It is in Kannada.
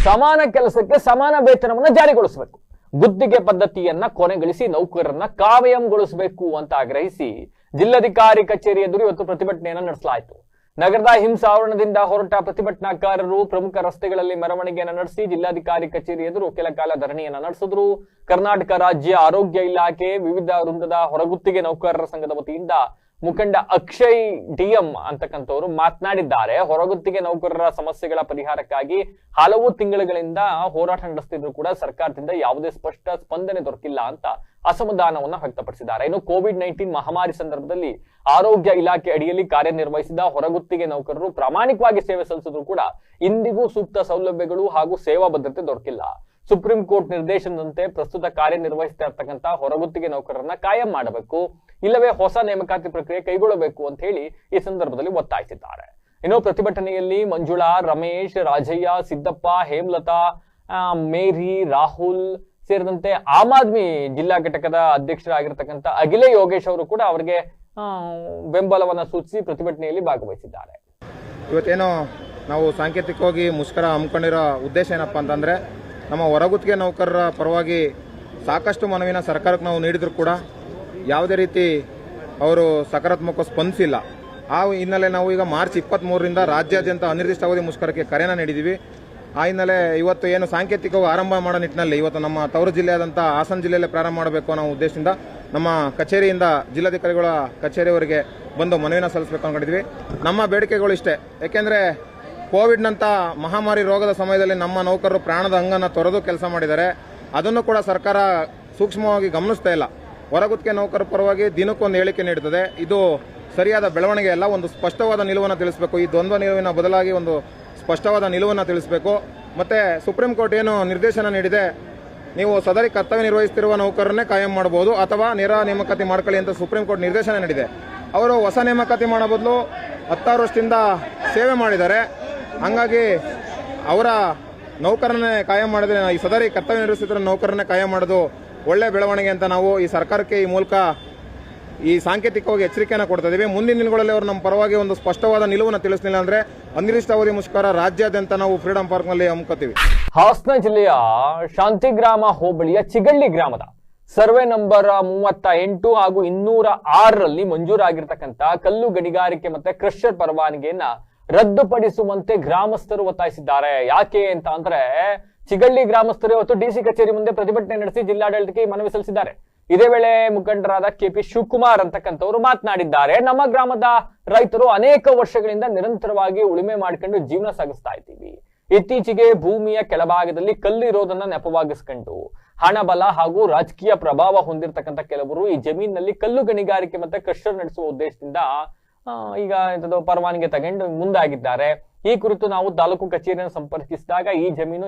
ಸಮಾನ ಕೆಲಸಕ್ಕೆ ಸಮಾನ ವೇತನವನ್ನು ಜಾರಿಗೊಳಿಸಬೇಕು, ಗುತ್ತಿಗೆ ಪದ್ಧತಿಯನ್ನ ಕೊನೆಗೊಳಿಸಿ ನೌಕರರನ್ನ ಕಾಯಂಗೊಳಿಸಬೇಕು ಅಂತ ಆಗ್ರಹಿಸಿ ಜಿಲ್ಲಾಧಿಕಾರಿ ಕಚೇರಿ ಎದುರು ಇವತ್ತು ಪ್ರತಿಭಟನೆಯನ್ನ ನಡೆಸಲಾಯಿತು. ನಗರದ ಹಿಂಸಾವರಣದಿಂದ ಹೊರಟ ಪ್ರತಿಭಟನಾಕಾರರು ಪ್ರಮುಖ ರಸ್ತೆಗಳಲ್ಲಿ ಮೆರವಣಿಗೆಯನ್ನು ನಡೆಸಿ ಜಿಲ್ಲಾಧಿಕಾರಿ ಕಚೇರಿ ಎದುರು ಕೆಲ ಕಾಲ ಧರಣಿಯನ್ನ ನಡೆಸಿದ್ರು. ಕರ್ನಾಟಕ ರಾಜ್ಯ ಆರೋಗ್ಯ ಇಲಾಖೆ ವಿವಿಧ ವೃಂದದ ಹೊರಗುತ್ತಿಗೆ ನೌಕರರ ಸಂಘದ ವತಿಯಿಂದ ಮುಖಂಡ ಅಕ್ಷಯ್ ಡಿಎಂ ಅಂತಕ್ಕಂಥವ್ರು ಮಾತನಾಡಿದ್ದಾರೆ. ಹೊರಗುತ್ತಿಗೆ ನೌಕರರ ಸಮಸ್ಯೆಗಳ ಪರಿಹಾರಕ್ಕಾಗಿ ಹಲವು ತಿಂಗಳುಗಳಿಂದ ಹೋರಾಟ ನಡೆಸ್ತಿದ್ರು ಕೂಡ ಸರ್ಕಾರದಿಂದ ಯಾವುದೇ ಸ್ಪಷ್ಟ ಸ್ಪಂದನೆ ದೊರಕಿಲ್ಲ ಅಂತ ಅಸಮಾಧಾನವನ್ನ ವ್ಯಕ್ತಪಡಿಸಿದ್ದಾರೆ. ಇನ್ನು ಕೋವಿಡ್-19 ಮಹಾಮಾರಿ ಸಂದರ್ಭದಲ್ಲಿ ಆರೋಗ್ಯ ಇಲಾಖೆ ಅಡಿಯಲ್ಲಿ ಕಾರ್ಯನಿರ್ವಹಿಸಿದ ಹೊರಗುತ್ತಿಗೆ ನೌಕರರು ಪ್ರಾಮಾಣಿಕವಾಗಿ ಸೇವೆ ಸಲ್ಲಿಸಿದ್ರು ಕೂಡ ಇಂದಿಗೂ ಸೂಕ್ತ ಸೌಲಭ್ಯಗಳು ಹಾಗೂ ಸೇವಾ ಭದ್ರತೆ ದೊರಕಿಲ್ಲ. ಸುಪ್ರೀಂ ಕೋರ್ಟ್ ನಿರ್ದೇಶನದಂತೆ ಪ್ರಸ್ತುತ ಕಾರ್ಯನಿರ್ವಹಿಸ್ತಾ ಇರ್ತಕ್ಕಂಥ ಹೊರಗುತ್ತಿಗೆ ನೌಕರರನ್ನ ಕಾಯಂ ಮಾಡಬೇಕು, ಇಲ್ಲವೇ ಹೊಸ ನೇಮಕಾತಿ ಪ್ರಕ್ರಿಯೆ ಕೈಗೊಳ್ಳಬೇಕು ಅಂತ ಹೇಳಿ ಈ ಸಂದರ್ಭದಲ್ಲಿ ಒತ್ತಾಯಿಸಿದ್ದಾರೆ. ಇನ್ನು ಪ್ರತಿಭಟನೆಯಲ್ಲಿ ಮಂಜುಳಾ, ರಮೇಶ್, ರಾಜಯ್ಯ, ಸಿದ್ದಪ್ಪ, ಹೇಮಲತಾ, ಮೇರಿ, ರಾಹುಲ್ ಸೇರಿದಂತೆ ಆಮ್ ಆದ್ಮಿ ಜಿಲ್ಲಾ ಘಟಕದ ಅಧ್ಯಕ್ಷರಾಗಿರ್ತಕ್ಕಂಥ ಅಖಿಲೆ ಯೋಗೇಶ್ ಅವರು ಕೂಡ ಅವರಿಗೆ ಬೆಂಬಲವನ್ನ ಸೂಚಿಸಿ ಪ್ರತಿಭಟನೆಯಲ್ಲಿ ಭಾಗವಹಿಸಿದ್ದಾರೆ. ಇವತ್ತೇನೋ ನಾವು ಸಾಂಕೇತಿಕವಾಗಿ ಮುಷ್ಕರ ಹಮ್ಮಿಕೊಂಡಿರೋ ಉದ್ದೇಶ ಏನಪ್ಪಾ ಅಂತಂದ್ರೆ, ನಮ್ಮ ಹೊರಗುತ್ತಿಗೆ ನೌಕರರ ಪರವಾಗಿ ಸಾಕಷ್ಟು ಮನವಿನ ಸರ್ಕಾರಕ್ಕೆ ನಾವು ನೀಡಿದ್ರು ಕೂಡ ಯಾವುದೇ ರೀತಿ ಅವರು ಸಕಾರಾತ್ಮಕ ಸ್ಪಂದಿಸಿಲ್ಲ. ಆ ಹಿನ್ನೆಲೆ ನಾವು ಈಗ ಮಾರ್ಚ್ 23ರಿಂದ ರಾಜ್ಯಾದ್ಯಂತ ಅನಿರ್ದಿಷ್ಟಾವಧಿ ಮುಷ್ಕರಕ್ಕೆ ಕರೆನ ನೀಡಿದ್ದೀವಿ. ಆ ಹಿನ್ನೆಲೆ ಇವತ್ತು ಏನು ಸಾಂಕೇತಿಕವಾಗಿ ಆರಂಭ ಮಾಡೋ ನಿಟ್ಟಿನಲ್ಲಿ ಇವತ್ತು ನಮ್ಮ ತವರು ಜಿಲ್ಲೆಯಾದಂಥ ಹಾಸನ ಜಿಲ್ಲೆಯಲ್ಲೇ ಪ್ರಾರಂಭ ಮಾಡಬೇಕು ಅನ್ನೋ ಉದ್ದೇಶದಿಂದ ನಮ್ಮ ಕಚೇರಿಯಿಂದ ಜಿಲ್ಲಾಧಿಕಾರಿಗಳ ಕಚೇರಿಯವರಿಗೆ ಬಂದು ಮನವಿನ ಸಲ್ಲಿಸಬೇಕು ಅಂದ್ಕೊಂಡಿದ್ವಿ. ನಮ್ಮ ಬೇಡಿಕೆಗಳು ಇಷ್ಟೇ, ಯಾಕೆಂದರೆ ಕೋವಿಡ್ನಂಥ ಮಹಾಮಾರಿ ರೋಗದ ಸಮಯದಲ್ಲಿ ನಮ್ಮ ನೌಕರರು ಪ್ರಾಣದ ಹಂಗನ್ನು ತೊರೆದು ಕೆಲಸ ಮಾಡಿದ್ದಾರೆ. ಅದನ್ನು ಕೂಡ ಸರ್ಕಾರ ಸೂಕ್ಷ್ಮವಾಗಿ ಗಮನಿಸ್ತಾ ಇಲ್ಲ. ಹೊರಗುತ್ತಿಗೆ ನೌಕರರ ಪರವಾಗಿ ದಿನಕ್ಕೊಂದು ಹೇಳಿಕೆ ನೀಡುತ್ತದೆ. ಇದು ಸರಿಯಾದ ಬೆಳವಣಿಗೆ ಅಲ್ಲ. ಒಂದು ಸ್ಪಷ್ಟವಾದ ನಿಲುವನ್ನು ತಿಳಿಸಬೇಕು. ಈ ದ್ವಂದ್ವ ನಿಲುವಿನ ಬದಲಾಗಿ ಒಂದು ಸ್ಪಷ್ಟವಾದ ನಿಲುವನ್ನು ತಿಳಿಸಬೇಕು. ಮತ್ತೆ ಸುಪ್ರೀಂ ಕೋರ್ಟ್ ಏನು ನಿರ್ದೇಶನ ನೀಡಿದೆ, ನೀವು ಸದರಿ ಕರ್ತವ್ಯ ನಿರ್ವಹಿಸುತ್ತಿರುವ ನೌಕರರನ್ನೇ ಕಾಯಂ ಮಾಡಬಹುದು ಅಥವಾ ನೇರ ನೇಮಕಾತಿ ಮಾಡ್ಕೊಳ್ಳಿ ಅಂತ ಸುಪ್ರೀಂ ಕೋರ್ಟ್ ನಿರ್ದೇಶನ ನೀಡಿದೆ. ಅವರು ಹೊಸ ನೇಮಕಾತಿ ಮಾಡೋ ಬದಲು 16 ವರ್ಷದಿಂದ ಸೇವೆ ಮಾಡಿದ್ದಾರೆ. ಹಂಗಾಗಿ ಅವರ ನೌಕರನ್ನೇ ಕಾಯಂ ಮಾಡಿದ್ರೆ, ಈ ಸದರಿ ಕರ್ತವ್ಯ ನಿರ್ವಹಿಸುತ್ತಿರುವ ನೌಕರನ್ನೇ ಕಾಯಂ ಮಾಡೋದು ಒಳ್ಳೆ ಬೆಳವಣಿಗೆ ಅಂತ ನಾವು ಈ ಸರ್ಕಾರಕ್ಕೆ ಈ ಮೂಲಕ ಈ ಸಾಂಕೇತಿಕವಾಗಿ ಎಚ್ಚರಿಕೆಯನ್ನು ಕೊಡ್ತಾ ಇದೀವಿ. ಮುಂದಿನ ದಿನಗಳಲ್ಲಿ ಅವರು ನಮ್ಮ ಪರವಾಗಿ ಒಂದು ಸ್ಪಷ್ಟವಾದ ನಿಲುವನ್ನು ತಿಳಿಸಲಿಲ್ಲ ಅಂದ್ರೆ ಅನಿರ್ದಿಷ್ಟಾವಧಿ ಮುಷ್ಕರ ರಾಜ್ಯಾದ್ಯಂತ ನಾವು ಫ್ರೀಡಂ ಪಾರ್ಕ್ ನಲ್ಲಿ ಹಮ್ಮಿಕೊಳ್ತೀವಿ. ಹಾಸನ ಜಿಲ್ಲೆಯ ಶಾಂತಿಗ್ರಾಮ ಹೋಬಳಿಯ ಚಿಗಳ್ಳಿ ಗ್ರಾಮದ ಸರ್ವೆ ನಂಬರ್ 38 ಹಾಗೂ 206ರಲ್ಲಿ ಮಂಜೂರಾಗಿರ್ತಕ್ಕಂಥ ಕಲ್ಲು ಗಣಿಗಾರಿಕೆ ಮತ್ತೆ ಕ್ರಷರ್ ಪರವಾನಗಿಯನ್ನ ರದ್ದುಪಡಿಸುವಂತೆ ಗ್ರಾಮಸ್ಥರು ಒತ್ತಾಯಿಸಿದ್ದಾರೆ. ಯಾಕೆ ಅಂತ ಅಂದ್ರೆ, ಚಿಗಳ್ಳಿ ಗ್ರಾಮಸ್ಥರು ಇವತ್ತು ಡಿಸಿ ಕಚೇರಿ ಮುಂದೆ ಪ್ರತಿಭಟನೆ ನಡೆಸಿ ಜಿಲ್ಲಾಡಳಿತಕ್ಕೆ ಮನವಿ ಸಲ್ಲಿಸಿದ್ದಾರೆ. ಇದೇ ವೇಳೆ ಮುಖಂಡರಾದ ಕೆಪಿ ಶಿವಕುಮಾರ್ ಅಂತಕ್ಕಂಥವ್ರು ಮಾತನಾಡಿದ್ದಾರೆ. ನಮ್ಮ ಗ್ರಾಮದ ರೈತರು ಅನೇಕ ವರ್ಷಗಳಿಂದ ನಿರಂತರವಾಗಿ ಉಳುಮೆ ಮಾಡ್ಕೊಂಡು ಜೀವನ ಸಾಗಿಸ್ತಾ ಇದ್ದೀವಿ. ಇತ್ತೀಚೆಗೆ ಭೂಮಿಯ ಕೆಳಭಾಗದಲ್ಲಿ ಕಲ್ಲು ಇರೋದನ್ನ ನೆಪವಾಗಿಸ್ಕೊಂಡು ಹಣಬಲ ಹಾಗೂ ರಾಜಕೀಯ ಪ್ರಭಾವ ಹೊಂದಿರತಕ್ಕಂಥ ಕೆಲವರು ಈ ಜಮೀನಿನಲ್ಲಿ ಕಲ್ಲು ಗಣಿಗಾರಿಕೆ ಮತ್ತೆ ಕ್ರಷರ್ ನಡೆಸುವ ಉದ್ದೇಶದಿಂದ ಈಗ ಪರವಾನಗಿ ತಗೊಂಡು ಮುಂದಾಗಿದ್ದಾರೆ. ಈ ಕುರಿತು ನಾವು ತಾಲೂಕು ಕಚೇರಿಯನ್ನು ಸಂಪರ್ಕಿಸಿದಾಗ ಈ ಜಮೀನು